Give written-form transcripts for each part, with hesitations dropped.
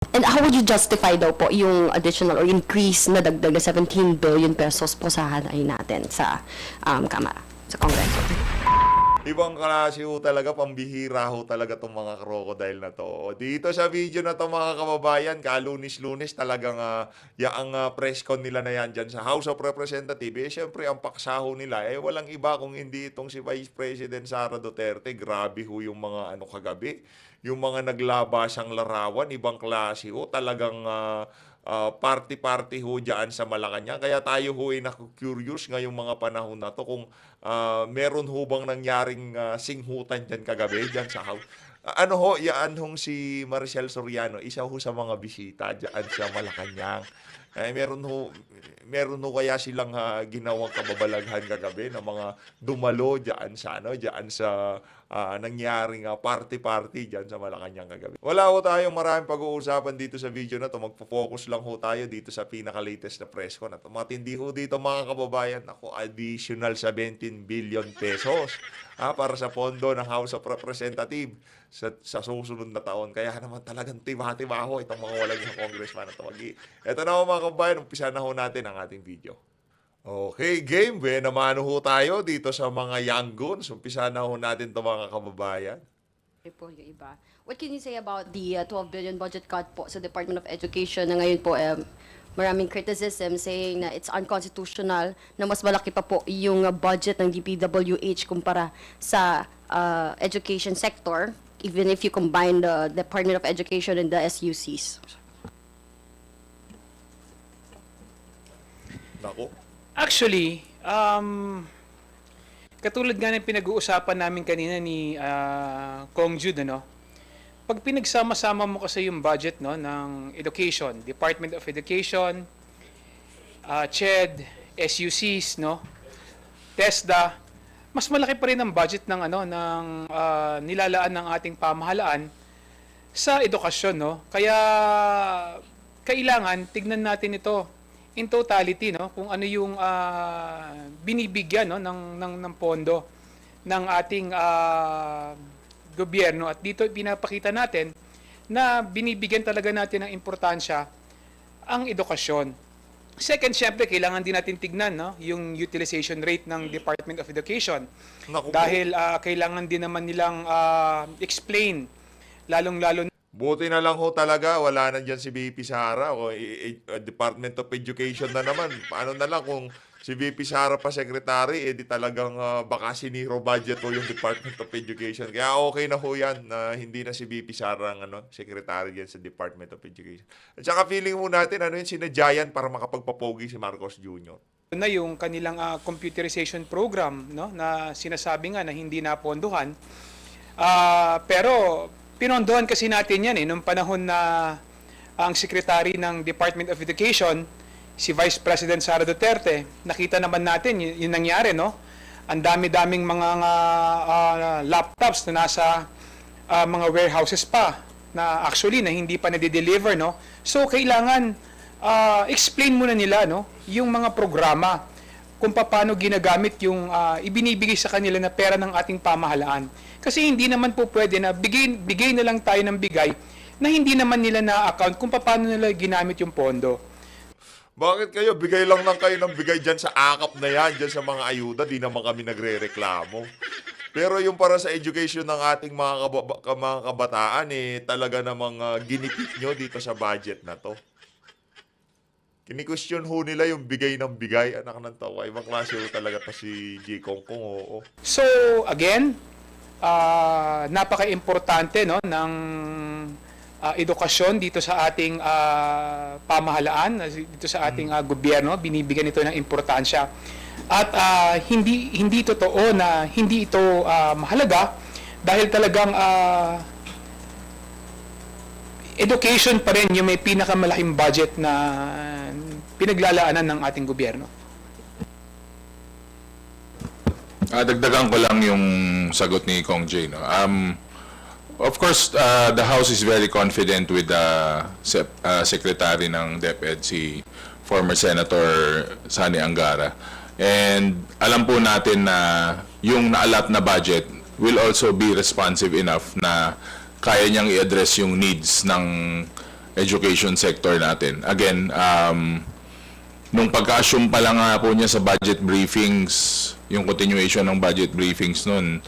And how would you justify daw po yung additional or increase na dagdag na 17 billion pesos po sa hanay natin sa Kamara, sa Kongreso? Ibang klase ho talaga, pambihira ho talaga itong mga crocodile na to. O, dito sa video na to mga kababayan, kalunis-lunis talagang yaang press con nila na yan dyan sa House of Representatives. Syempre, ang paksaho nila, walang iba kung hindi itong si Vice President Sara Duterte. Grabe ho yung mga kagabi. Yung mga naglabasang larawan, ibang klase ho. Talagang party-party ho dyan sa Malacanang. Kaya tayo ho ay naku-curious ngayong mga panahon na to kung meron ho bang nangyaring singhutan dyan kagabi dyan sa house. Ano ho, yaan hong si Maricel Soriano, isa ho sa mga bisita dyan sa Malacanang. Meron ho kaya silang ginawang kababalaghan kagabi ng mga dumalo dyan sa nangyaring party-party dyan sa Malacanang kagabi. Wala ho tayong maraming pag-uusapan dito sa video na to. Magpo-focus lang ho tayo dito sa pinaka-latest na press con. At matindi ho dito mga kababayan, ako additional 17 billion pesos para sa pondo ng House of Representatives sa susunod na taon. Kaya naman talagang tiba-tiba ho itong mga walang yung congressman na tawagi. Ito na ho mga kababayan, umpisa na ho natin ang ating video. Okay, game. Namano ho tayo dito sa mga young guns. Umpisa na ho natin ito mga kababayan. Po yung iba. What can you say about the 12 billion budget cut po sa Department of Education na ngayon po maraming criticism saying na it's unconstitutional na mas malaki pa po yung budget ng DPWH kumpara sa education sector even if you combine the Department of Education and the SUCs? Nako. Actually, katulad nga ng pinag-uusapan namin kanina ni Kong Jude, ano? Pag pinagsama-sama mo kasi yung budget no, ng Education, Department of Education, CHED, SUCs, no, TESDA, mas malaki pa rin ang budget ng nilalaan ng ating pamahalaan sa edukasyon, no? Kaya kailangan tignan natin ito in totality, no, kung ano yung binibigyan no ng pondo ng ating gobyerno, at dito pinapakita natin na binibigyan talaga natin ng importansya ang edukasyon. Second, syempre kailangan din natin tignan no yung utilization rate ng Department of Education. Naku po. Dahil kailangan din naman nilang explain lalong-lalo. Buti na lang ho talaga, wala na dyan si VP Sara o Department of Education na naman. Paano na lang kung si VP Sara pa secretary, di talagang baka siniro budget ho yung Department of Education. Kaya okay na ho yan na hindi na si VP Sara ang secretary dyan sa Department of Education. At saka feeling mo natin, yung sinadyayan para makapagpapogi si Marcos Jr. Na yung kanilang computerization program no na sinasabi nga na hindi napondohan, pero pinondohan kasi natin yan nung panahon na ang secretary ng Department of Education si Vice President Sara Duterte. Nakita naman natin yung nangyari, no? Ang dami-daming mga laptops na nasa mga warehouses pa na actually na hindi pa na-deliver, no? So kailangan explain muna nila no yung mga programa kung paano ginagamit yung ibinibigay sa kanila na pera ng ating pamahalaan. Kasi hindi naman po pwede na bigay na lang tayo ng bigay na hindi naman nila na-account kung paano nila ginamit yung pondo. Bakit kayo? Bigay lang kayo ng bigay dyan sa akap na yan, dyan sa mga ayuda. Di naman kami nagre-reklamo. Pero yung para sa education ng ating mga kabataan, talaga namang ginipit nyo dito sa budget na to. Kini-question ho nila yung bigay ng bigay. Anak ng tawa. Ibang klase ho talaga to si G. Kongkong. Oo. So, again, napaka-importante no ng edukasyon dito sa ating pamahalaan, dito sa ating gobyerno. Binibigyan ito ng importansya. At hindi totoo na hindi ito mahalaga dahil talagang education pa rin yung may pinakamalaking budget na pinaglalaanan ng ating gobyerno. Dagdagan ko lang yung sagot ni Kong Jay. No? Of course, the House is very confident with the Secretary ng DepEd, si former Senator Sani Angara. And alam po natin na yung naalat na budget will also be responsive enough na kaya niyang i-address yung needs ng education sector natin. Again, nung pagka-assume pa lang nga po niya sa budget briefings, yung continuation ng budget briefings nun,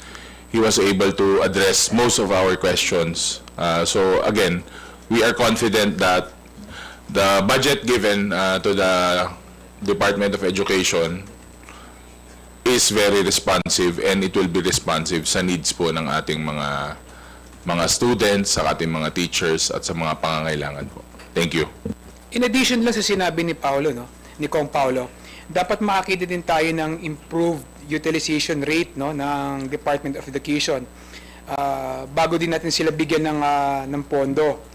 he was able to address most of our questions. So again, we are confident that the budget given to the Department of Education is very responsive, and it will be responsive sa needs po ng ating mga students, sa ating mga teachers, at sa mga pangangailangan po. Thank you. In addition lang sa sinabi ni Paolo, no, ni Kong Paolo, dapat makakita din tayo ng improved utilization rate, no, ng Department of Education. Bago din natin sila bigyan ng pondo.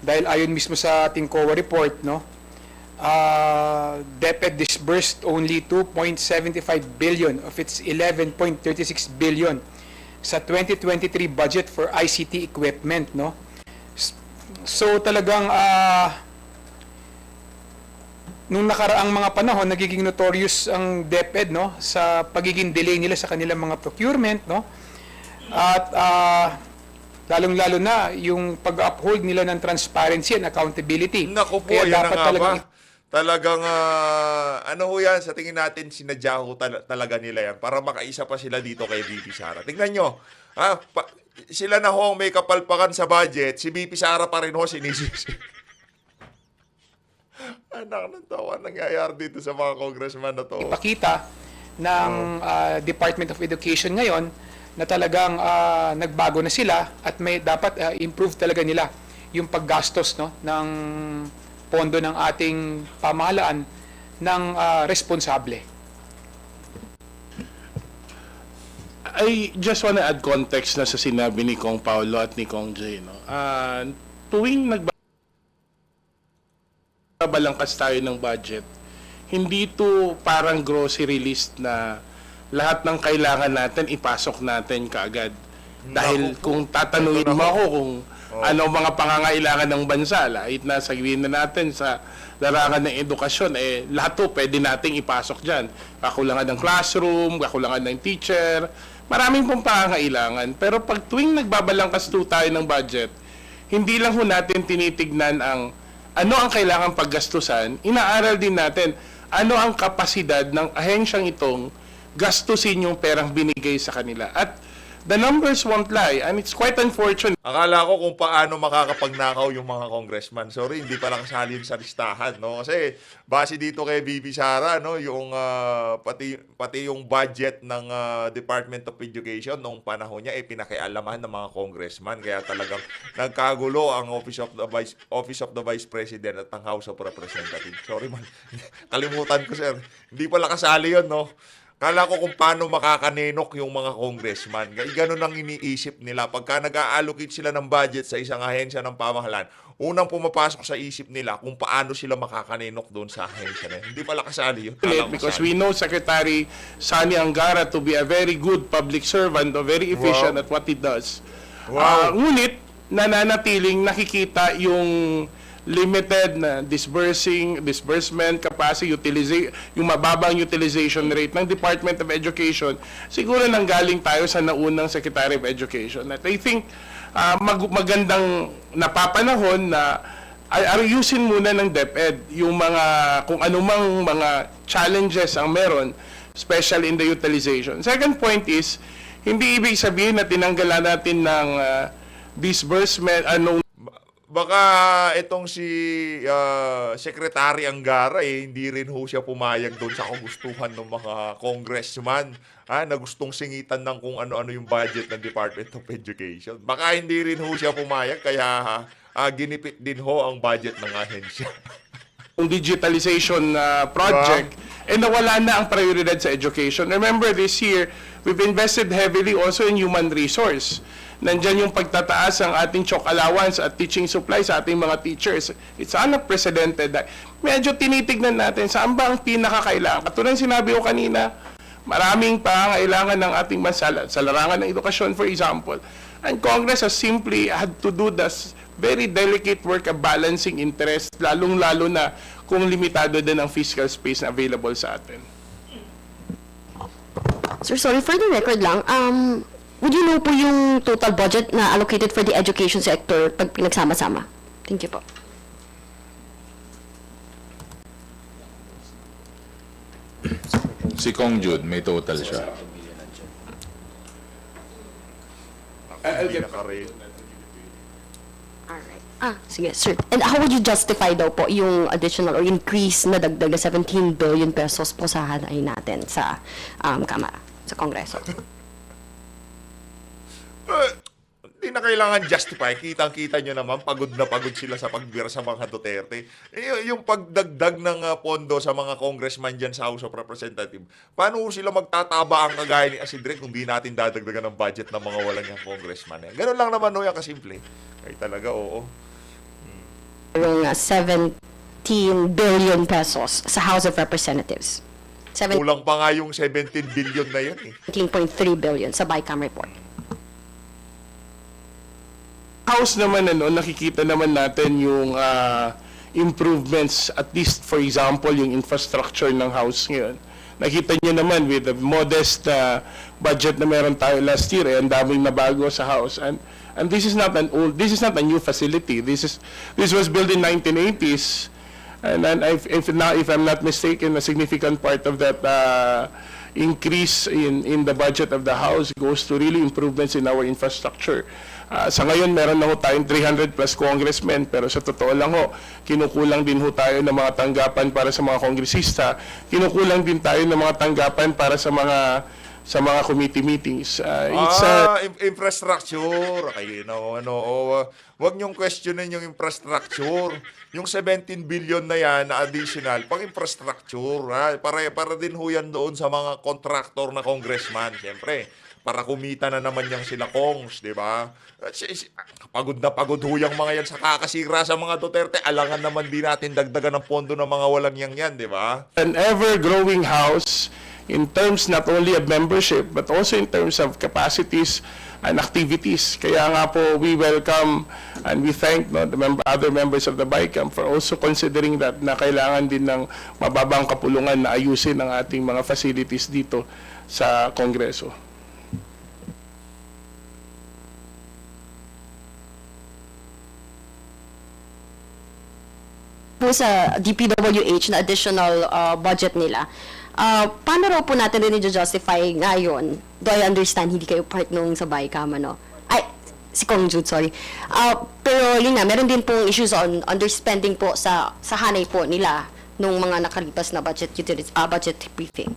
Dahil ayon mismo sa ating COA report, no, DepEd disbursed only 2.75 billion of its 11.36 billion sa 2023 budget for ICT equipment, no. So talagang nung nakaraang mga panahon, nagiging notorious ang DepEd, no, sa pagiging delay nila sa kanilang mga procurement, no. At lalong-lalo na yung pag-uphold nila ng transparency and accountability. Naku po, Kaya yan na dapat nga talagang ba? Talagang, ano ho yan, sa tingin natin, sinadya ho talaga nila yan para makaisa pa sila dito kay VP Sara. Tingnan nyo, sila na ho ang may kapalpakan sa budget, si VP Sara pa rin ho sinisisi. Anak ng tawa nangyayari dito sa mga congressman na to. ipakita ng Department of Education ngayon na talagang nagbago na sila at may dapat improve talaga nila yung paggastos, no, ng pondo ng ating pamahalaan ng responsable. I just wanna add context na sa sinabi ni Kong Paulo at ni Kong Jay, no. Tuwing nagbabalangkas tayo ng budget, hindi to parang grocery list na lahat ng kailangan natin ipasok natin kaagad. Dahil kung tatanungin mo ako kung ano mga pangangailangan ng bansa, lahit na sabihin na natin sa larangan ng edukasyon, lahat to pwede nating ipasok dyan. Kakulangan ng classroom, kakulangan ng teacher, maraming pong pangangailangan. Pero pag tuwing nagbabalangkas tayo ng budget, hindi lang ho natin tinitignan ang ano ang kailangan paggastusan, inaaral din natin ano ang kapasidad ng ahensyang itong gastusin yung perang binigay sa kanila. At the numbers won't lie, and it's quite unfortunate. Akala ko kung paano makakapagnakaw yung mga congressman. Sorry, hindi pala kasali yun sa listahan, no? Kasi base dito kay VP Sara, no, yung pati yung budget ng Department of Education noong panahon niya pinakialaman ng mga congressman. Kaya talagang nagkagulo ang Office of the Vice President at ang House of Representatives. Sorry man. Kalimutan ko, sir. Hindi pala kasali yun, no? Kala ko kung paano makakaninok yung mga congressman. Ganun ang iniisip nila. Pagka nag-allocate sila ng budget sa isang ahensya ng pamahalaan, unang pumapasok sa isip nila kung paano sila makakaninok doon sa ahensya na yun. Hindi pala kasali yun. Because we know Secretary Sani Angara to be a very good public servant, very efficient at what he does. Wow. Ngunit nananatiling nakikita yung limited na disbursement capacity, yung mababang utilization rate ng Department of Education, siguro nanggaling tayo sa naunang Secretary of Education. At I think magandang napapanahon na ayusin muna ng DepEd yung kung anumang mga challenges ang meron, especially in the utilization. Second point is, hindi ibig sabihin na tinanggalan natin ng disbursement, Baka itong si Secretary Angara hindi rin ho siya pumayag doon sa kagustuhan ng mga congressman na gustong singitan ng kung ano-ano yung budget ng Department of Education. Baka hindi rin ho siya pumayag kaya ginipit din ho ang budget ng ahensya. yung digitalization project, nawala na ang prioridad sa education. Remember, this year, we've invested heavily also in human resource. Nandyan yung pagtataas ng ating chalk allowance at teaching supplies sa ating mga teachers. It's unprecedented. Medyo tinitignan natin saan ba ang pinakakailangan. Katulad sinabi ko kanina, maraming pangangailangan ng ating bansa sa larangan ng edukasyon, for example. And Congress has simply had to do this very delicate work of balancing interest, lalong-lalo na kung limitado din ang fiscal space na available sa atin. Sir, sorry, for the record lang, would you know po yung total budget na allocated for the education sector pag pinagsama-sama? Thank you po. Si Kong Jude, may total siya. Hindi naka-rate. Alright. Sige, sir. And how would you justify daw po yung additional or increase na dagdag na 17 billion pesos po sa hanay natin sa Kamara, sa Kongreso? Hindi na kailangan justify. Kitang-kita nyo naman, pagod na pagod sila sa pagbira sa mga Duterte. Yung pagdagdag ng pondo sa mga congressman dyan sa House of Representatives, paano sila magtataba ang kagaya ni Asidre kung di natin dadagdagan ng budget ng mga walang yung congressman? Ganun lang naman yan kasimple. Ay talaga, oo. Yung 17 billion pesos sa House of Representatives. Kulang pa nga yung 17 billion na yun eh. 17.3 billion sa BICAM report. House naman, nakikita naman natin yung improvements, at least for example, yung infrastructure ng House ngayon. Nakita niyo naman with the modest budget na meron tayo last year, ang daming nabago sa House. And this is not a new facility. This was built in 1980s. And then if I'm not mistaken, a significant part of that increase in the budget of the House goes to really improvements in our infrastructure. Sa ngayon, meron na ho tayong 300 plus congressmen, pero sa totoo lang ho, kinukulang din ho tayo ng mga tanggapan para sa mga kongresista, kinukulang din tayo ng mga tanggapan para sa mga committee meetings. Infrastructure. Ay, wag niyong questionin yung infrastructure. Yung 17 billion na yan na additional, pang infrastructure, para din ho yan doon sa mga contractor na congressman, siyempre. Para kumita na naman yung sila Kongs, di ba? Pagod na pagod ho yung mga yan sa kakasira sa mga Duterte. Alangan naman din natin dagdagan ng pondo ng mga walang yan, di ba? An ever-growing House in terms not only of membership but also in terms of capacities and activities. Kaya nga po, we welcome and we thank the other members of the BICAM for also considering that na kailangan din ng mababang kapulungan na ayusin ang ating mga facilities dito sa Kongreso. Po sa DPWH na additional budget nila, paano raw po natin din i-justify ngayon? Do I understand, hindi kayo part nung sa BICAM, ano? Ay, si Kong Jude, sorry. Pero yun nga, meron din pong issues on underspending po sa hanay po nila nung mga nakalipas na budget briefing.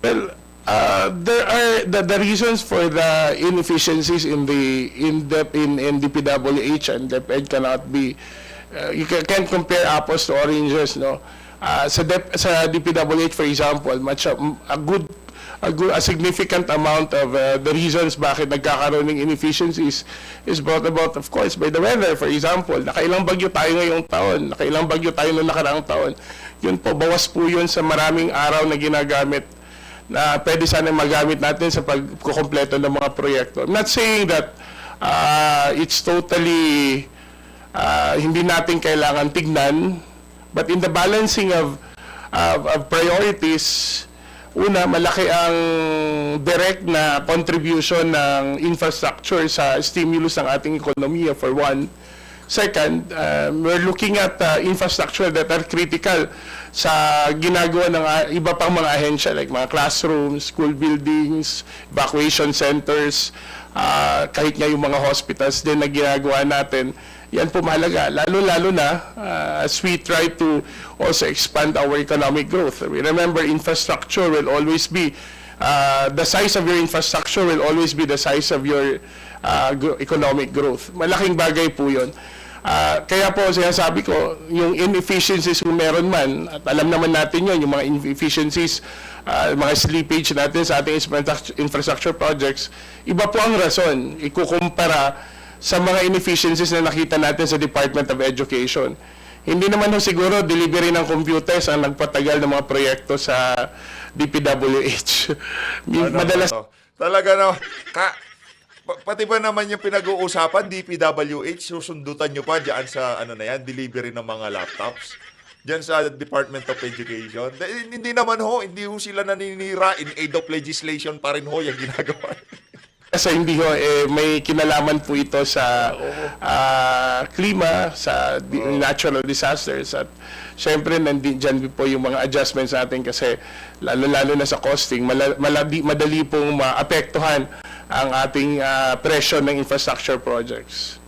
Well, there are the reasons for the inefficiencies in DPWH and DepEd cannot be you can't compare apples to oranges, no. Sa DPWH, for example, a significant amount of the reasons bakit nagkakaroon ng inefficiencies is brought about, of course, by the weather. For example, nakailang bagyo tayo ngayong taon, nakailang bagyo tayo noong nakaraang taon. Yun po, bawas po yun sa maraming araw na ginagamit na pwede sana magamit natin sa pagkukompleto ng mga proyekto. I'm not saying that it's totally hindi natin kailangan tignan, but in the balancing of priorities, una, malaki ang direct na contribution ng infrastructure sa stimulus ng ating ekonomiya, for one. Second, we're looking at infrastructure that are critical sa ginagawa ng iba pang mga ahensya like mga classrooms, school buildings, evacuation centers, kahit nga yung mga hospitals din na ginagawa natin. Yan po mahalaga, lalo-lalo na as we try to also expand our economic growth. We remember, infrastructure will always be, the size of your infrastructure will always be the size of your economic growth. Malaking bagay po yun. Kaya po sinasabi ko, yung inefficiencies kung meron man, at alam naman natin yun, yung mga inefficiencies, mga slippage natin sa ating infrastructure projects, iba po ang rason, ikukumpara sa mga inefficiencies na nakita natin sa Department of Education. Hindi naman ho siguro delivery ng computers ang nagpatagal ng mga proyekto sa DPWH. Madalas talaga na pati ba naman yung pinag-uusapan DPWH, susundutan nyo pa diyan sa delivery ng mga laptops diyan sa Department of Education. Hindi naman ho, hindi ho sila naninira, in aid of legislation pa rin ho yung ginagawa. Kasi hindi ho, may kinalaman po ito sa klima, sa natural disasters, at syempre dyan po yung mga adjustments natin kasi lalo-lalo na sa costing, madali pong maapektuhan ang ating presyo ng infrastructure projects.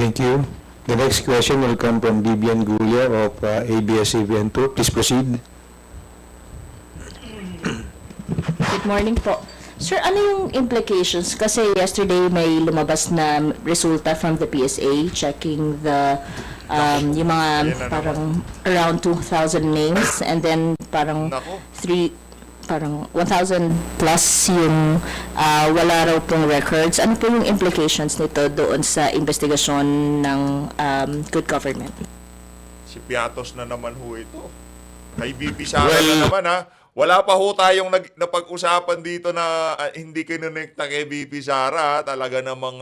Thank you. The next question will come from Vivian Gulia of ABS-CBN 2. Please proceed. Good morning po. Sir, ano yung implications? Kasi yesterday may lumabas na resulta from the PSA checking the yung mga Ayan na parang around 2,000 names and then parang Nako. 1,000 plus yung wala raw pong records. Ano po yung implications nito doon sa investigasyon ng good government? Si Piatos na naman ho ito. Kay BP Sara na naman ha. Wala pa ho tayong napag-usapan dito na hindi kinonekta kay BP Sara. Talaga namang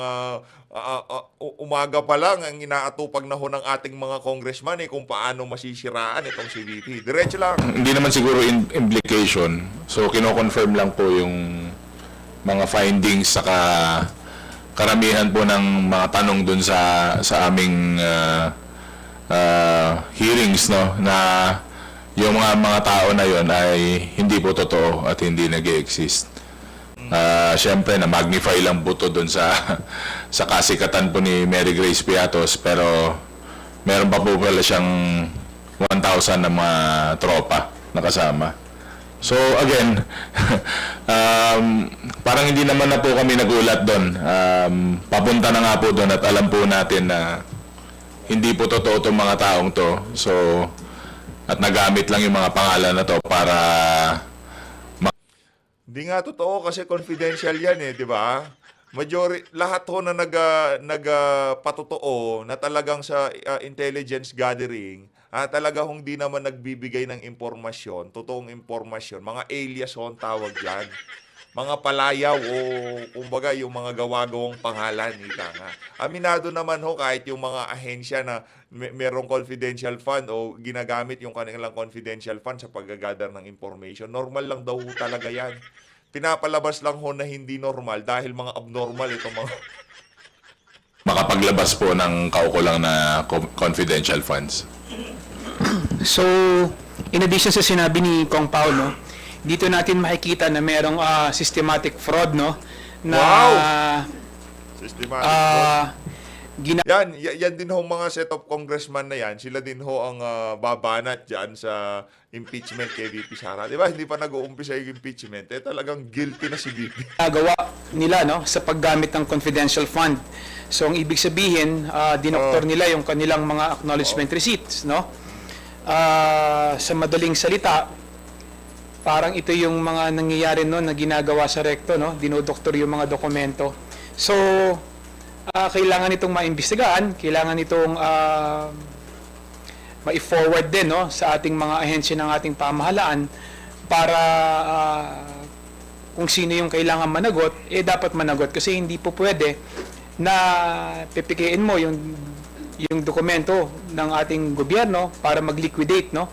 umaga pa lang ang inaatupag na ho ng ating mga congressman kung paano masisiraan itong si BP. Diretso lang. Hindi naman siguro implication. So, kino-confirm lang po yung mga findings saka karamihan po ng mga tanong dun sa aming hearings, no, na yung mga tao na yon ay hindi po totoo at hindi nag-exist. Siyempre, na-magnify lang po to dun sa kasikatan po ni Mary Grace Piatos, pero meron pa po pala siyang 1,000 na mga tropa na kasama. So again, parang hindi naman na po kami nagulat doon. Papunta na nga po doon at alam po natin na hindi po totoo itong mga taong to. So, at nagamit lang yung mga pangalan na to para Hindi nga totoo kasi confidential yan di ba? Lahat ho na nagpatotoo na talagang sa intelligence gathering, talaga hong di naman nagbibigay ng impormasyon, totoong impormasyon, mga alias ho ang tawag yan. Mga palayaw o kumbaga yung mga gawa-gawang pangalan, ika nga. Aminado naman ho kahit yung mga ahensya na merong confidential fund o ginagamit yung kanilang confidential fund sa pag-gather ng information. Normal lang daw ho talaga yan. Pinapalabas lang ho na hindi normal dahil mga abnormal itong mga... makapaglabas po ng kaukulang na confidential funds. So, in addition sa sinabi ni Kong Pao, no, dito natin makikita na merong systematic fraud, no, na Systematic yan din ho mga set of congressman na yan. Sila din ho ang babanat dyan sa impeachment kay VP Sara. Di ba? Hindi pa nag-uumpisa yung impeachment. Talagang guilty na si VP. ginagawa nila, no, sa paggamit ng confidential fund. So, ang ibig sabihin, dinoktor nila yung kanilang mga acknowledgement receipts, no? Sa madaling salita, parang ito yung mga nangyayari noon na ginagawa sa rekto, no? Dinodoktor yung mga dokumento. So, kailangan itong maimbestigahan, kailangan itong mai-forward din, no, sa ating mga ahensya ng ating pamahalaan para kung sino yung kailangan managot, dapat managot kasi hindi po pwede na pipikiin mo yung dokumento ng ating gobyerno para mag-liquidate, no?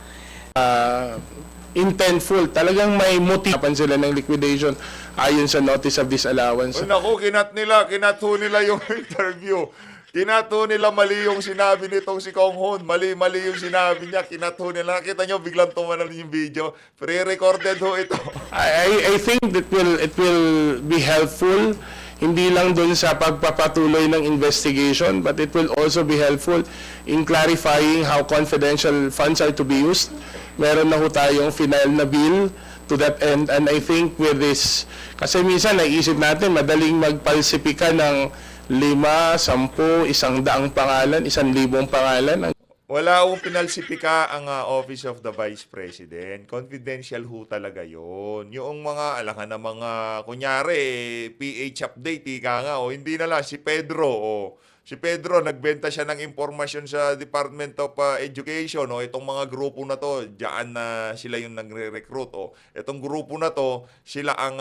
Intentful, talagang may motivapan sila ng liquidation ayon sa notice of disallowance. Naku, kinatho nila yung interview. Kinatho nila mali yung sinabi nitong si Kong Hon. Mali yung sinabi niya. Kinatho nila. Nakita nyo, biglang tumanan yung video. Pre-recorded ho ito. I think that it will be helpful, hindi lang dun sa pagpapatuloy ng investigation, but it will also be helpful in clarifying how confidential funds are to be used. Meron na ho tayong final na bill to that end, and I think with this, kasi minsan naisip natin madaling magpalsipika ng 5, 10, 100 pangalan, 1,000 pangalan. Wala akong pinalsipika ang Office of the Vice President. Confidential ho talaga yon. Yung mga, alangan na mga, kunyari, PH update, ika nga, hindi na lang, si Pedro, Si Pedro, nagbenta siya ng impormasyon sa Department of Education, itong mga grupo na to, diyan na sila yung nagre-recruit, Itong grupo na to, sila ang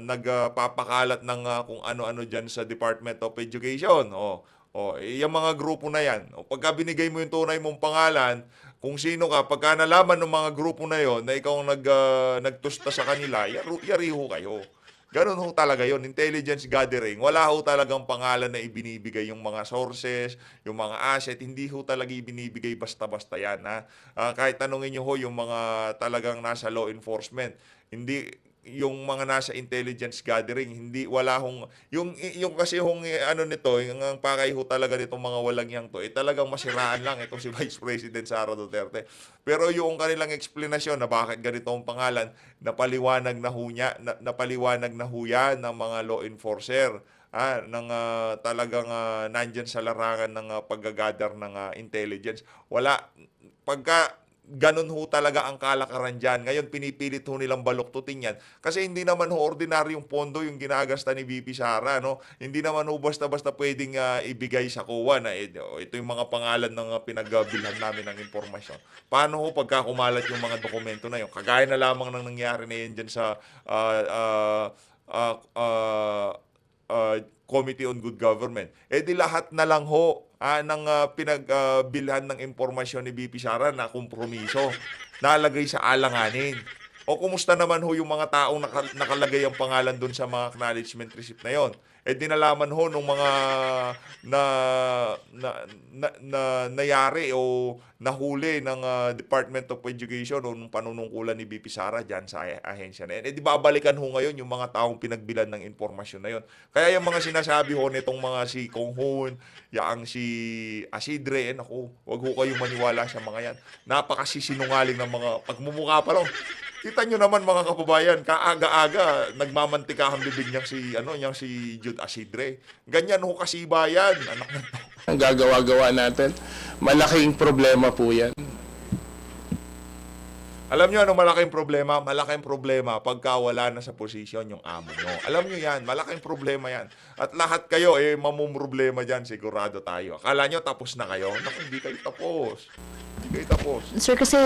nagpapakalat ng kung ano-ano diyan sa Department of Education, O, yung mga grupo na yan. O, pagka binigay mo yung tunay mong pangalan, kung sino ka, pagka nalaman ng mga grupo na yon na ikaw ang nagtusta sa kanila, yari ho kayo. Ganun ho talaga yon, intelligence gathering. Wala ho talagang pangalan na ibinibigay yung mga sources, yung mga asset. Hindi ho talaga ibinibigay basta-basta yan. Ha? Kahit tanungin nyo ho yung mga talagang nasa law enforcement. Hindi, yung mga nasa intelligence gathering, hindi, wala hong, yung kasi hong ano nito, yung ang pakay ho talaga nitong mga walang yang to, talagang masiraan lang itong si Vice President Sara Duterte. Pero yung kanilang explanation na bakit ganito ang pangalan, napaliwanag na ho yan ng mga law enforcer, talagang nandyan sa larangan ng paggagather ng intelligence. Wala, pagka ganun ho talaga ang kalakaran dyan. Ngayon, pinipilit ho nilang baluktutin yan. Kasi hindi naman ho ordinaryong pondo yung ginagasta ni VP Sara, no? Hindi naman ho basta-basta pwedeng ibigay sa COA na ito yung mga pangalan ng pinagbilhan namin ng impormasyon. Paano ho pagka kumalat yung mga dokumento na yun? Kagaya na lamang ng nangyari na yan dyan sa Committee on Good Government. Di lahat na lang ho ng pinagbilhan ng impormasyon ni VP Sara na kompromiso, nalagay sa alanganin. O kumusta naman ho yung mga taong nakalagay ang pangalan doon sa mga acknowledgement receipt na yon? Di nalaman ho nung mga nayari o nahuli ng Department of Education o nung panunungkulan ni VP Sara dyan sa ahensya na yan. Di babalikan ho ngayon yung mga taong pinagbilan ng impormasyon na yon. Kaya yung mga sinasabi ho nitong mga si Kong Hoon, yang si Asidre, naku, wag ho kayong maniwala sa mga yan. Napakasisinungaling ng mga pagmumukha pa lang. Kita nyo naman mga kababayan, kaaga-aga nagmamantikahang bibig niyang si Jude Asidre. Ganyan ho kasibayan, anak na to. Ang gagawa-gawa natin, malaking problema po yan. Alam nyo ano malaking problema? Malaking problema pagka wala na sa posisyon yung amo nyo. Alam nyo yan, malaking problema yan. At lahat kayo, mamumroblema dyan, sigurado tayo. Akala nyo tapos na kayo? Naku, hindi kayo tapos. Hindi kayo tapos. Sir, kasi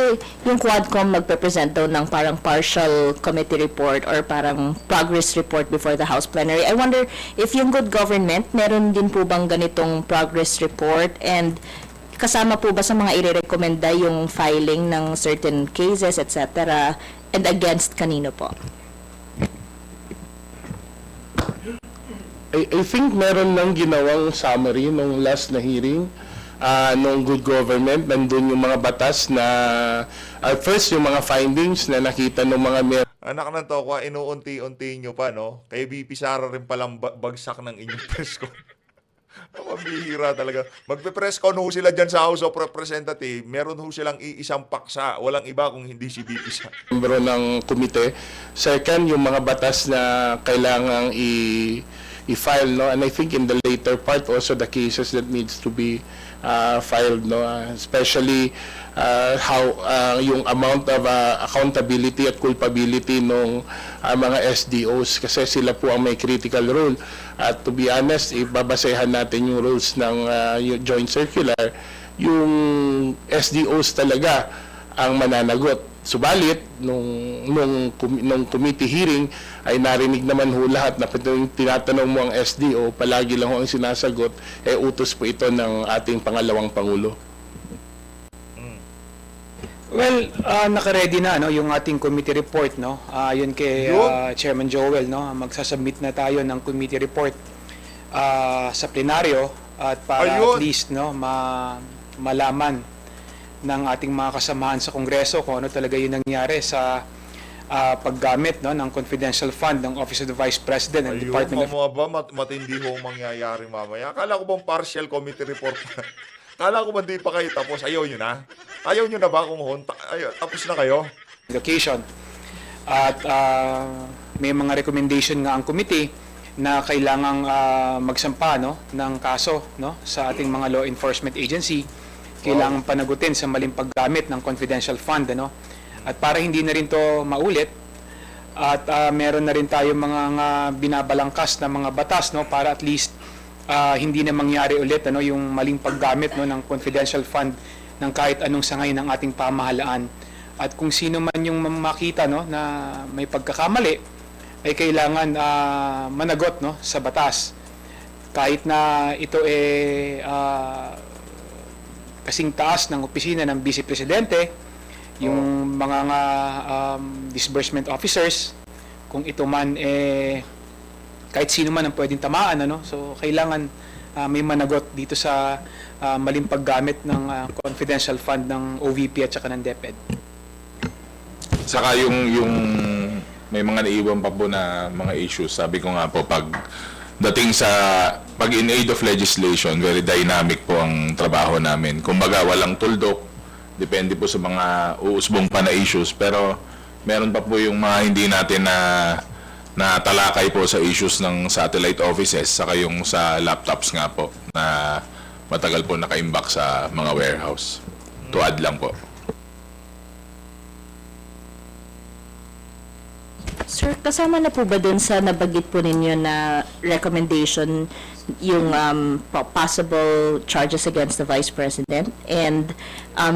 yung Quadcom magpe-present daw ng parang partial committee report or parang progress report before the House plenary. I wonder if yung good government, meron din po bang ganitong progress report, and kasama po ba sa mga irerekomenda yung filing ng certain cases, etc., and against kanino po? I think meron lang ginawang summary nung last na hearing nung good government. Nandun yung mga batas na first yung mga findings na nakita ng mga Anak ng toko, inuunti-unti nyo pa, no? Kay VP Sara rin palang bagsak ng inyong press con. Mabihira talaga. Magpe-press con ho sila dyan sa House of Representatives. Meron ho silang iisang paksa. Walang iba kung hindi si VP Sara. membro ng komite. Second, yung mga batas na kailangang i-file, no? And I think in the later part also the cases that needs to be filed, no? Especially how yung amount of accountability at culpability ng mga SDOs, kasi sila po ang may critical role. At to be honest, ibabasehan natin yung rules ng yung joint circular, yung SDOs talaga ang mananagot. Subalit, nung committee hearing, ay narinig naman ho lahat na tinatanong mo ang SDO, palagi lang ho ang sinasagot, utos po ito ng ating pangalawang Pangulo. Well, naka-ready na yung ating committee report, no. Yun kay Chairman Joel, no. Magsasubmit na tayo ng committee report sa plenaryo at para Ayun. at least, no, malaman ng ating mga kasamahan sa Kongreso kung ano talaga yung nangyari sa paggamit, no, ng confidential fund ng Office of the Vice President and Ayun, Department of mga ba, matindi ho ang mangyayari mamaya. Akala ko bang partial committee report? Akala ko ba di pa kayo tapos? Ayaw nyo na? Ayaw nyo na ba kung tapos na kayo? Education. At may mga recommendation nga ang committee na kailangang magsampa, no, ng kaso, no, sa ating mga law enforcement agency. Kailangang panagutin sa maling paggamit ng confidential fund, ano. At para hindi na rin to maulit, at meron na rin tayo mga binabalangkas na mga batas, no, para at least hindi na mangyari ulit, ano, yung maling paggamit, no, ng confidential fund ng kahit anong sangay ng ating pamahalaan. At kung sino man yung makita, no, na may pagkakamali, ay kailangan managot, no, sa batas. kahit na ito kasing taas ng opisina ng Vice Presidente, yung mga disbursement officers, kung ito man kahit sino man ang pwedeng tamaan, ano? So kailangan may managot dito sa maling paggamit ng confidential fund ng OVP at saka ng DepEd. Saka yung may mga naiwan pa po na mga issues. Sabi ko nga po, pag in aid of legislation, very dynamic po ang trabaho namin. Kumbaga, walang tuldok. Depende po sa mga uusbong pa na issues. Pero meron pa po yung mga hindi natin na talakay po sa issues ng satellite offices, saka yung sa laptops nga po na matagal po nakaimbak sa mga warehouse. Tuad lang po. Sir, kasama na po ba dun sa nabanggit po ninyo na recommendation yung possible charges against the Vice President? And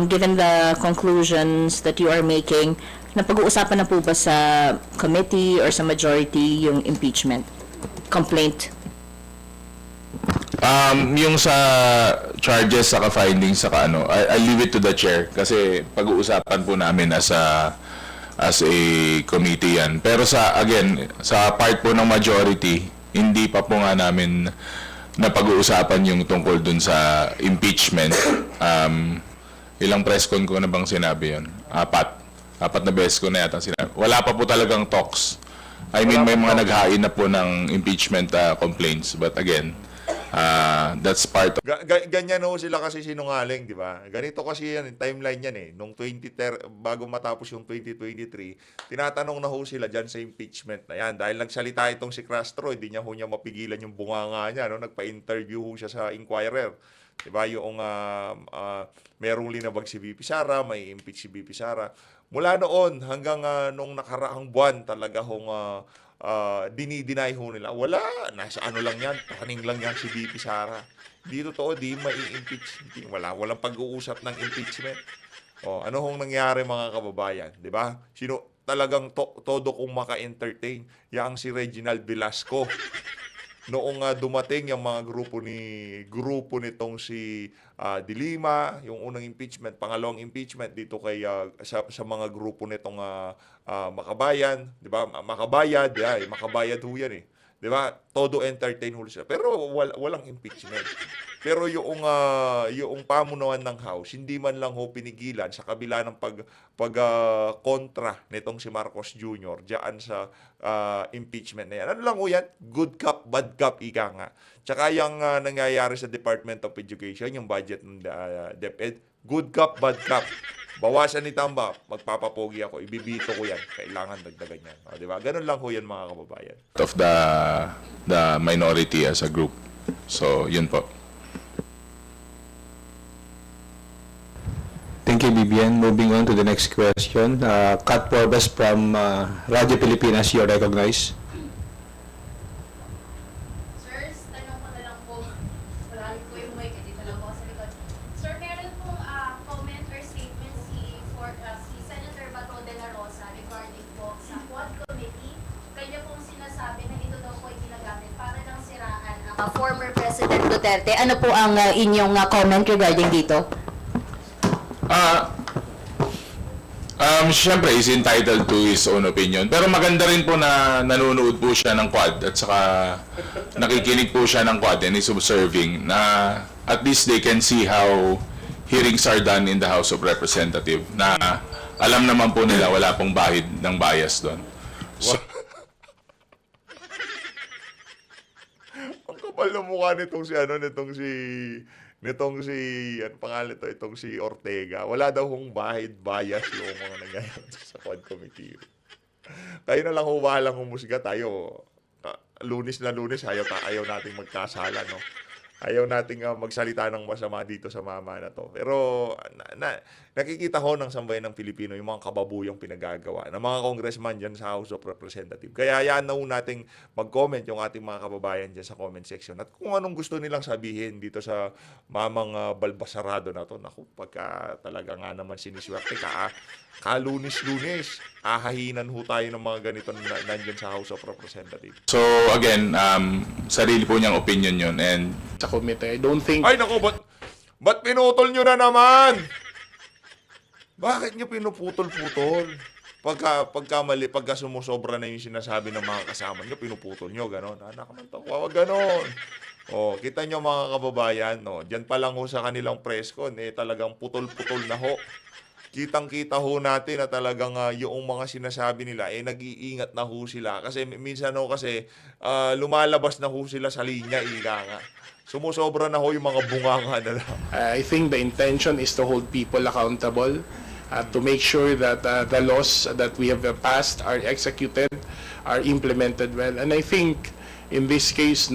given the conclusions that you are making, napag-uusapan na po ba sa committee or sa majority yung impeachment complaint? Yung sa charges, saka findings, saka ano, I leave it to the chair kasi pag-uusapan po namin as a committee yan. Pero sa part po ng majority, hindi pa po nga namin napag-uusapan yung tungkol dun sa impeachment. Ilang press con ko na bang sinabi yun? Apat na beses ko na yata sinabi. Wala pa po talagang talks. I mean, may mga naghain na po ng impeachment complaints. But again, that's part of... Ganyan ho sila kasi sinungaling, di ba? Ganito kasi yan, timeline yan eh. Nung bago matapos yung 2023, tinatanong na ho sila dyan sa impeachment na yan. Dahil nagsalita itong si Castro, hindi niya ho niya mapigilan yung bunganga niya. No? Nagpa-interview ho siya sa Inquirer. Di ba? Yung merong linabag si VP Sara, may impeach si VP Sara. Mula noon hanggang nung nakaraang buwan talaga hong dinideny ho nila. Wala, nasa ano lang yan, taning lang yan si VP Sara. Di totoo, di mai-impeach. Walang pag-uusap ng impeachment. Ano hong nangyari mga kababayan, di ba? Sino talagang todo kong maka-entertain? Yang si Reginald Velasco. Noong dumating yung mga grupo nitong si Dilima, yung unang impeachment, pangalawang impeachment dito kay sa mga grupo nitong Makabayan, 'di ba? Makabayad, Makabayad ho yan eh. 'Di ba? Todo entertain ho siya. Pero walang impeachment. Pero yung pamunuan ng House, hindi man lang ho pinigilan sa kabila ng kontra nitong si Marcos Jr. diyan sa impeachment na yan. Ano lang ho yan? Good cop, bad cop, ika nga. Tsaka yung nangyayari sa Department of Education, yung budget ng DepEd, good cop, bad cop. Bawasan ni Tamba, magpapapogi ako, ibibito ko yan. Kailangan dagdagan yan. Di ba? Ganun lang ho yan mga kababayan. of the minority as a group. So, yun po. Thank you, Bibian. Moving on to the next question. Kat Forbes from Radio Pilipinas, you're recognized. Sir, tanong ko na lang po. Marami po yung mic, dito lang po sa likod. Sir, meron pong comment or statement si Senator Bato de la Rosa regarding po sa Quad Committee. Kanya pong sinasabi na ito daw po ay ginagamit para lang siraan ang former President Duterte. Ano po ang inyong comment regarding dito? Siyempre, is entitled to his own opinion. Pero maganda rin po na nanonood po siya ng Quad at saka nakikinig po siya ng Quad and is observing na at least they can see how hearings are done in the House of Representatives na alam naman po nila wala pong bahid ng bias doon. So, Ang kapal ng mukha nitong si Ortega. Wala daw hong bias yung mga nangyayari sa Quad Committee. Tayo na lang bahalang humusga tayo. Lunes na Lunes, ayaw nating magkasala, no? Ayaw nating magsalita ng masama dito sa mama na to. Pero nakikita ko ng sambayan ng Pilipino yung mga kababuyang pinagagawa ng mga congressman dyan sa House of Representatives. Kaya hayaan na nating mag-comment yung ating mga kababayan dyan sa comment section. At kung anong gusto nilang sabihin dito sa mamang balbasarado na to. Naku, pagka talaga nga naman siniswerte ka, kalunis-lunis, ahahinan ho tayo ng mga ganito na nandyan sa House of Representatives. So again, sarili po niyang opinion yun, and Sa committee, I don't think Ay naku, ba't pinutol nyo na naman? Bakit nyo pinuputol-putol? Pagka sumusobra na yung sinasabi ng mga kasama nyo, pinuputol nyo, gano'n. Anak man to, wag gano'n. O, kita nyo mga kababayan, no, dyan pa lang ho sa kanilang press con, talagang putol-putol na ho. Kitang-kita ho natin na talagang yung mga sinasabi nila, nag-iingat na ho sila. Kasi minsan ho lumalabas na ho sila sa linya, ika nga. Sumusobra na ho yung mga bunganga na lang. I think the intention is to hold people accountable, to make sure that the laws that we have passed are executed, are implemented well. And I think in this case,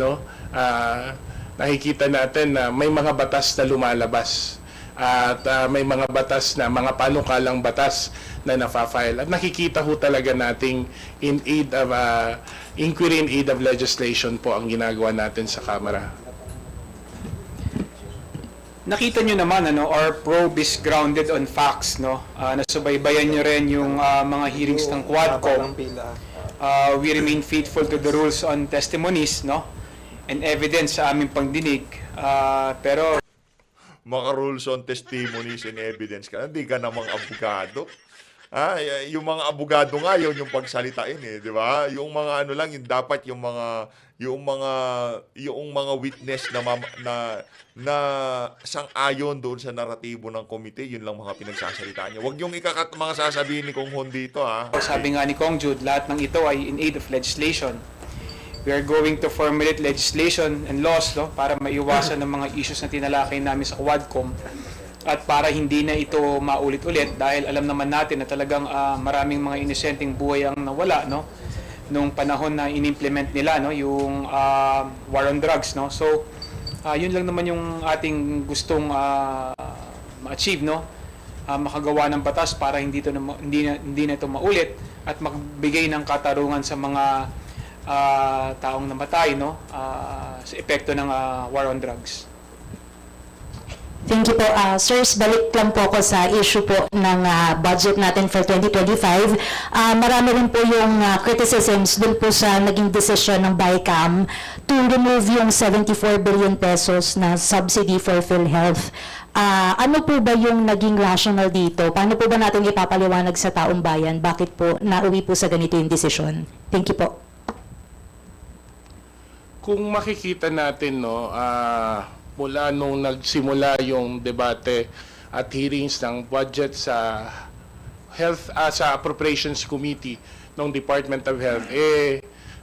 nakikita natin na may mga batas na lumalabas at may mga batas na mga panukalang batas na nafa-file. At nakikita ho talaga nating in aid of inquiry in aid of legislation po ang ginagawa natin sa Kamara. Nakita nyo naman, our probe is grounded on facts, no? Nasubaybayan nyo rin yung mga hearings ng Quadcom. We remain faithful to the rules on testimonies, no? And evidence sa aming pagdinig. Pero Mga rules on testimonies and evidence ka. Hindi ka namang abogado. Yung mga abogado nga, yun yung pagsalitain di ba? Yung mga ano lang, yung dapat yung mga witness na sang-ayon doon sa naratibo ng komite, yun lang mga pinagsasalitaan niya. Huwag yung ikakat mga sasabihin ni Kong Hon dito, sabi nga ni Kong Jude, lahat ng ito ay in aid of legislation. We are going to formulate legislation and laws, no, para maiwasan ng mga issues na tinalakay namin sa Quadcom at para hindi na ito maulit-ulit dahil alam naman natin na talagang maraming mga inosenteng buhay ang nawala, no, nung panahon na inimplement nila, no, yung war on drugs, no. So yun lang naman yung ating gustong ma-achieve, no, makagawa ng batas para hindi na ito maulit at magbigay ng katarungan sa mga taong namatay, no, sa epekto ng war on drugs. Thank you po. Sirs, balik lang po ako sa issue po ng budget natin for 2025. Marami rin po yung criticisms dun po sa naging desisyon ng BICAM to remove yung 74 billion pesos na subsidy for PhilHealth. Ano po ba yung naging rational dito? Paano po ba natin ipapaliwanag sa taong bayan? Bakit po nauwi po sa ganito yung desisyon? Thank you po. Kung makikita natin, mula nung nagsimula yung debate at hearings ng budget sa Health sa Appropriations Committee ng Department of Health,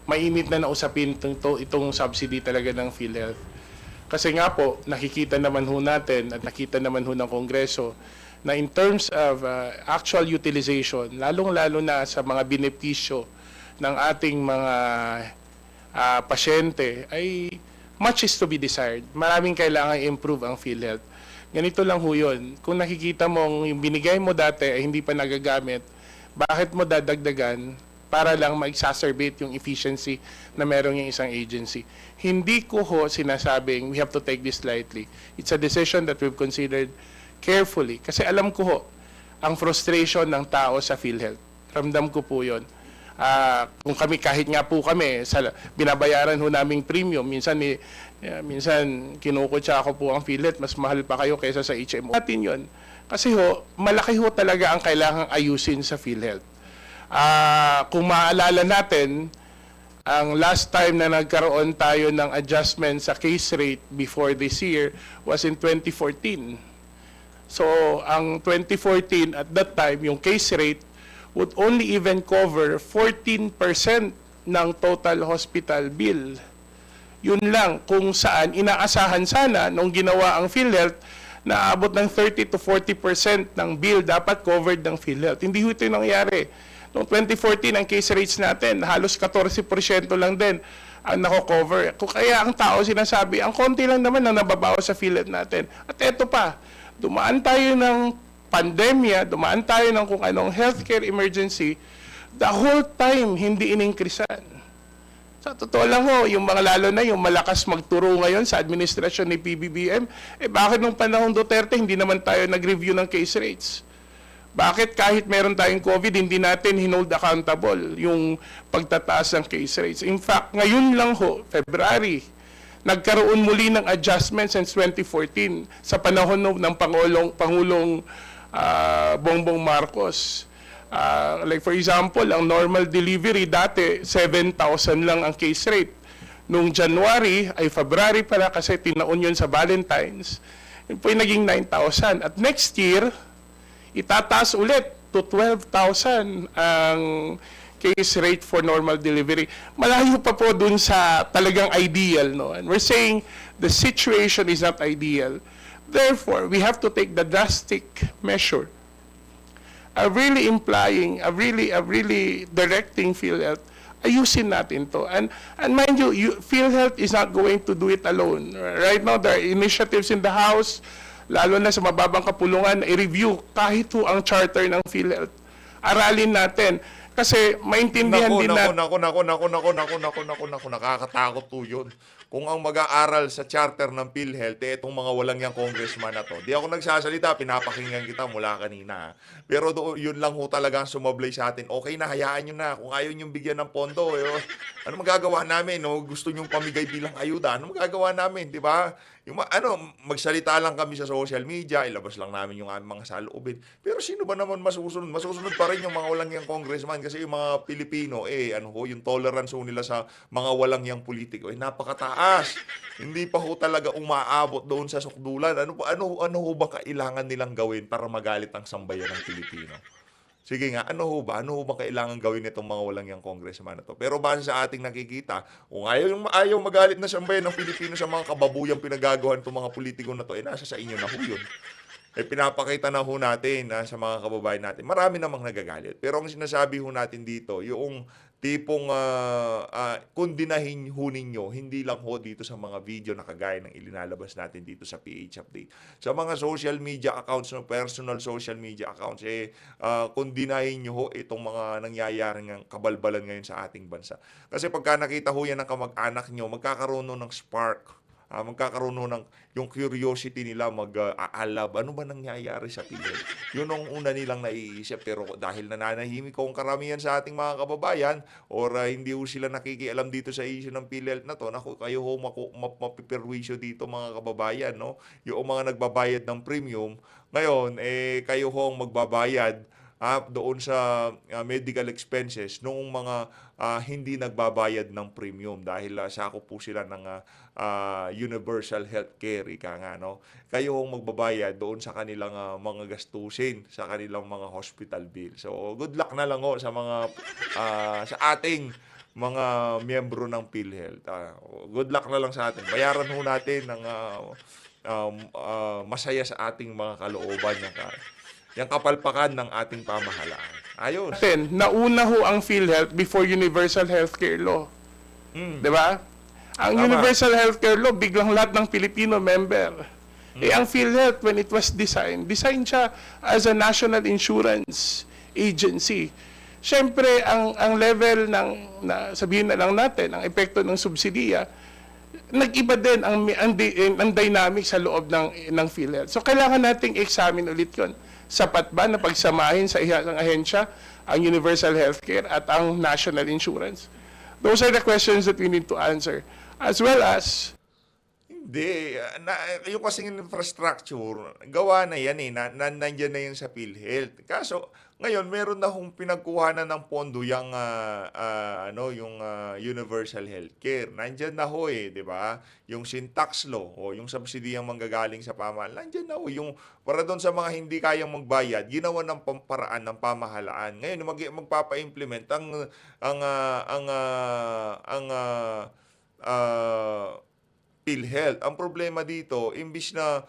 mainit na nausapin itong subsidy talaga ng PhilHealth. Kasi nga po, nakikita naman ho natin at nakita naman ho ng Kongreso na in terms of actual utilization, lalong-lalo na sa mga benepisyo ng ating mga pasyente, ay much is to be desired. Maraming kailangan i-improve ang PhilHealth. Ganito lang ho yun. Kung nakikita mo yung binigay mo dati ay hindi pa nagagamit, bakit mo dadagdagan para lang ma-exacerbate yung efficiency na meron yung isang agency? Hindi ko ho sinasabing we have to take this lightly. It's a decision that we've considered carefully. Kasi alam ko ho, ang frustration ng tao sa PhilHealth. Ramdam ko po yun. Kung kahit nga po kami, binabayaran ho naming premium, minsan kinukutsa ko po ang PhilHealth, mas mahal pa kayo kaysa sa HMO. Natin yun. Kasi ho, malaki ho talaga ang kailangang ayusin sa PhilHealth. Kung maaalala natin, ang last time na nagkaroon tayo ng adjustment sa case rate before this year was in 2014. So, ang 2014, at that time, yung case rate would only even cover 14% ng total hospital bill. Yun lang kung saan inaasahan sana nung ginawa ang PhilHealth na abot ng 30 to 40% ng bill dapat covered ng PhilHealth. Hindi ito nangyari. Noong 2014, ang case rates natin, halos 14% lang din ang nako-cover. Kung kaya ang tao sinasabi, ang konti lang naman ang nababawas sa PhilHealth natin. At eto pa, dumaan tayo ng pandemya, dumaan tayo ng kung anong healthcare emergency, the whole time hindi iningkrisan. Sa totoo lang ho, yung mga lalo na yung malakas magturo ngayon sa administrasyon ni PBBM, bakit nung panahon Duterte hindi naman tayo nag-review ng case rates? Bakit kahit meron tayong COVID, hindi natin hinold accountable yung pagtataas ng case rates? In fact, ngayon lang ho, February, nagkaroon muli ng adjustment since 2014 sa panahon ng Pangulong Bongbong Marcos. Like for example, ang normal delivery dati, 7,000 lang ang case rate. Nung January, ay February pala kasi tinaon yun sa Valentine's, yun po yung naging 9,000. At next year, itataas ulit to 12,000 ang case rate for normal delivery. Malayo pa po dun sa talagang ideal, no? And we're saying the situation is not ideal. Therefore, we have to take the drastic measure of really implying, of really directing PhilHealth, ayusin natin to. And mind you, PhilHealth is not going to do it alone. Right now, there are initiatives in the House, lalo na sa mababang kapulungan, i-review kahit ho ang charter ng PhilHealth. Aralin natin. Kasi maintindihan din natin. Nakakatakot po yun. Kung ang mag-aaral sa charter ng PhilHealth, itong mga walang yang congressman na to. Di ako nagsasalita, pinapakinggan kita mula kanina. Pero yun lang ho talagang sumablay sa atin. Okay na, hayaan nyo na. Kung ayaw nyo bigyan ng pondo, ano magagawa namin? No? Gusto nyo pamigay bilang ayuda, ano magagawa namin? Di ba? Magsalita lang kami sa social media, ilabas lang namin yung aming mga saloobin. Pero sino ba naman masusunod? Masusunod pa rin yung mga walang yang congressman kasi yung mga Pilipino, yung tolerance ho nila sa mga walang yang politiko, napakataas. Hindi pa ho talaga umaabot doon sa sukdulan. Ano ho ba kailangan nilang gawin para magalit ang sambayan ng Pilipino? Sige nga, ano ho ba kailangan gawin itong mga walang yang congressman na to? Pero base sa ating nakikita, kung ayaw magalit na sambayan ng Pilipino sa mga kababuyang pinagagawan itong mga politiko na to, nasa sa inyo na ho yun. Pinapakita na ho natin sa mga kababayan natin. Marami namang nagagalit. Pero ang sinasabi ho natin dito, yung tipong kundinahin ho ninyo, hindi lang ho dito sa mga video na kagaya ng ilinalabas natin dito sa PH Update. Sa mga social media accounts, personal social media accounts, kundinahin nyo ho itong mga nangyayaring kabalbalan ngayon sa ating bansa. Kasi pagka nakita ho yan ng kamag-anak nyo, magkakaroon ng spark. Magkakaroon ng yung curiosity nila mag-aalab. Ano ba nangyayari sa PhilHealth? Yun ang una nilang naiisip. Pero dahil nananahimik ko ang karamihan sa ating mga kababayan or hindi ho sila nakikialam dito sa issue ng PhilHealth na to, naku, kayo ho mapipirwisyo dito mga kababayan. No? Yung mga nagbabayad ng premium, ngayon, kayo ho ang magbabayad doon sa medical expenses noong mga hindi nagbabayad ng premium dahil sakop po sila ng universal health care, ika nga, no? Kayo ang magbabayad doon sa kanilang mga gastusin, sa kanilang mga hospital bill. So, good luck na lang ho sa mga sa ating mga miyembro ng PhilHealth. Good luck na lang sa atin. Bayaran ho natin ng masaya sa ating mga kalooban yung kapalpakan ng ating pamahalaan. Ayos. Nauna ho ang PhilHealth before Universal Healthcare Law. Di ba? Ang Tama. Universal Healthcare Law, biglang lahat ng Pilipino member. Ang PhilHealth, when it was designed siya as a national insurance agency. Siyempre, ang level sabihin na lang natin, ang epekto ng subsidiya, nag-iba din ang dynamic sa loob ng PhilHealth. So, kailangan nating examine ulit yun. Sapat ba na pagsamahin sa isang ahensya ang universal healthcare at ang national insurance? Those are the questions that we need to answer. As well as, Hindi. Yung kasing infrastructure, gawa na yan nandiyan na yun sa PhilHealth. Kaso, ngayon, meron na hong pinagkuhanan ng pondo yung universal healthcare. Nandiyan na ho di ba? Yung syntax law o yung subsidiyang manggagaling sa pamahalaan, nandiyan na ho. Yung para doon sa mga hindi kayang magbayad, ginawa ng paraan ng pamahalaan. Ngayon, magpapa-implement ang PhilHealth. Ang problema dito, imbis na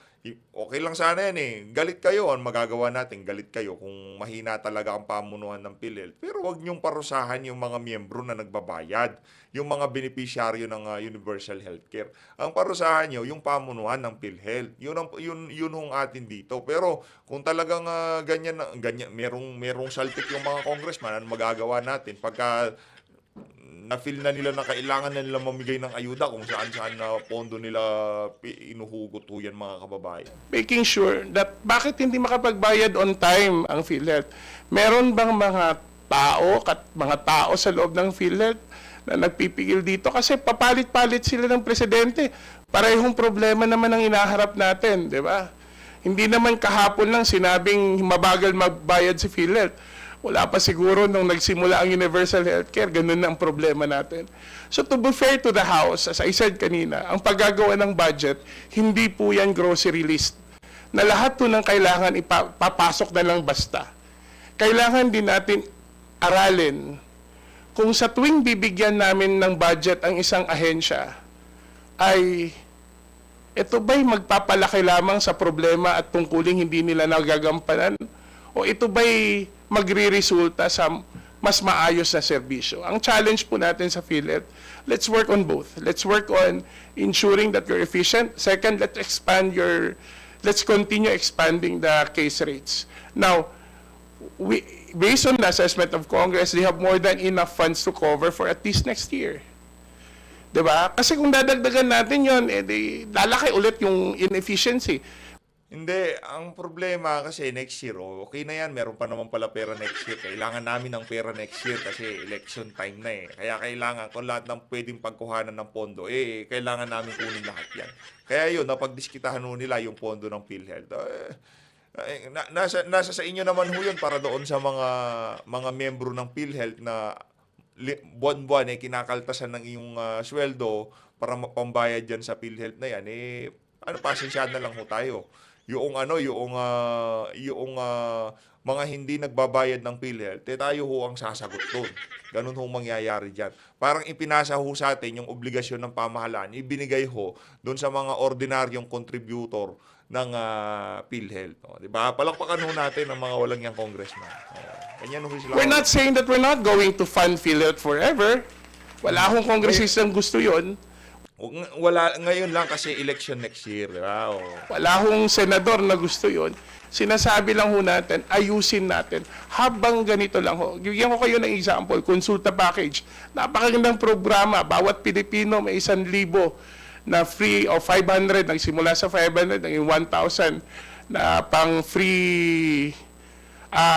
okay lang sana yan eh. Galit kayo, ang magagawa natin, galit kayo kung mahina talaga ang pamunuan ng PhilHealth. Pero wag niyong parusahan yung mga miyembro na nagbabayad, yung mga benepisyaryo ng Universal Healthcare. Ang parusahan niyo yung pamunuan ng PhilHealth. Yun hong atin dito. Pero kung talagang ganyan merong saltik yung mga congressman, ano magagawa natin pagka na-feel na nila na kailangan na nila mamigay ng ayuda kung saan-saan na pondo nila inuhugot ho yan, mga kababayan. Making sure that bakit hindi makapagbayad on time ang PhilHealth. Meron bang mga tao sa loob ng PhilHealth na nagpipigil dito? Kasi papalit-palit sila ng presidente. Parehong problema naman ang inaharap natin, di ba? Hindi naman kahapon lang sinabing mabagal magbayad si PhilHealth. Wala pa siguro nung nagsimula ang Universal Healthcare, ganun na ang problema natin. So to be fair to the House, as I said kanina, ang paggagawa ng budget, hindi po yan grocery list. Na lahat po ng kailangan ipapasok na lang basta. Kailangan din natin aralin kung sa tuwing bibigyan namin ng budget ang isang ahensya, ay ito ba'y magpapalaki lamang sa problema at tungkuling hindi nila nagagampanan? O ito ba'y magre-resulta sa mas maayos na serbisyo? Ang challenge po natin sa PhilHealth, let's work on both. Let's work on ensuring that you're efficient. Second, let's continue expanding the case rates. Now, based on the assessment of Congress, they have more than enough funds to cover for at least next year. Diba? Kasi kung dadagdagan natin yon, lalaki ulit yung inefficiency. Hindi, ang problema kasi next year, okay na yan, meron pa naman pala pera next year. Kailangan namin ng pera next year kasi election time na eh. Kaya kailangan, kung lahat ng pwedeng pagkuhanan ng pondo, kailangan namin kunin lahat yan. Kaya yun, napagdiskitahan nila yung pondo ng PhilHealth. Nasa sa inyo naman ho yun para doon sa mga membro ng PhilHealth na buwan-buwan kinakaltasan ng iyong sweldo para pambayad dyan sa PhilHealth na yan, pasensyado na lang ho tayo. Yung mga hindi nagbabayad ng PhilHealth, tayo ho ang sasagot doon. Ganun ho mangyayari dyan. Parang ipinasa ho sa atin yung obligasyon ng pamahalaan, ibinigay ho doon sa mga ordinaryong contributor ng PhilHealth. Diba? Palakpakan ho natin ang mga walang yang congressman. Ganyan ho sila. We're not saying that we're not going to fund PhilHealth forever. Wala akong kongresistang gusto yon. Wala, ngayon lang kasi election next year, di ba? Wala akong senador na gusto yon. Sinasabi lang ho natin, ayusin natin. Habang ganito lang ho. Bigyan ko kayo ng example, Konsulta Package. Napakagandang programa. Bawat Pilipino may 1,000 na free o 500. Nagsimula sa 500, naging 1,000 na pang free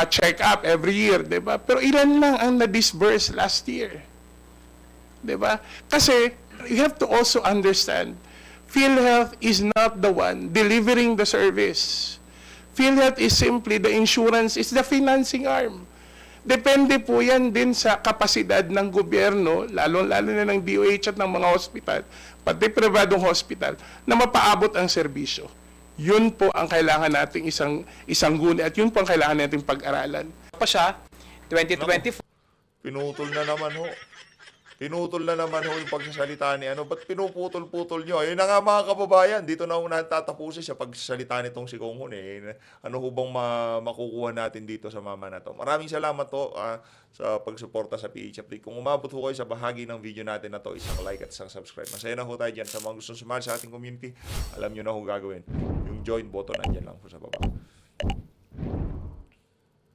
check-up every year. Diba? Pero ilan lang ang na-disburse last year? Diba? Kasi, you have to also understand, PhilHealth is not the one delivering the service. PhilHealth is simply the insurance, is the financing arm. Depende po yan din sa kapasidad ng gobyerno, lalo-lalo na ng DOH at ng mga hospital, pati pribadong hospital, na mapaabot ang serbisyo. Yun po ang kailangan nating isang guni at yun po ang kailangan nating pag-aralan. Pa siya, 2024. Pinutol na naman ho. Pinutol na naman ho yung pagsasalita ni ba't pinuputol-putol nyo? Ayun na nga mga kababayan, dito na unahan tatapusin sa pagsasalita nitong si Kong Hun. Ano ho bang makukuha natin dito sa mama na to? Maraming salamat to sa pagsuporta sa PH Update. Kung umabot ho kayo sa bahagi ng video natin na to, isang like at isang subscribe. Masaya na ho tayo dyan sa mga gustong sumali sa ating community. Alam nyo na ho gagawin. Yung join button, andyan lang po sa baba.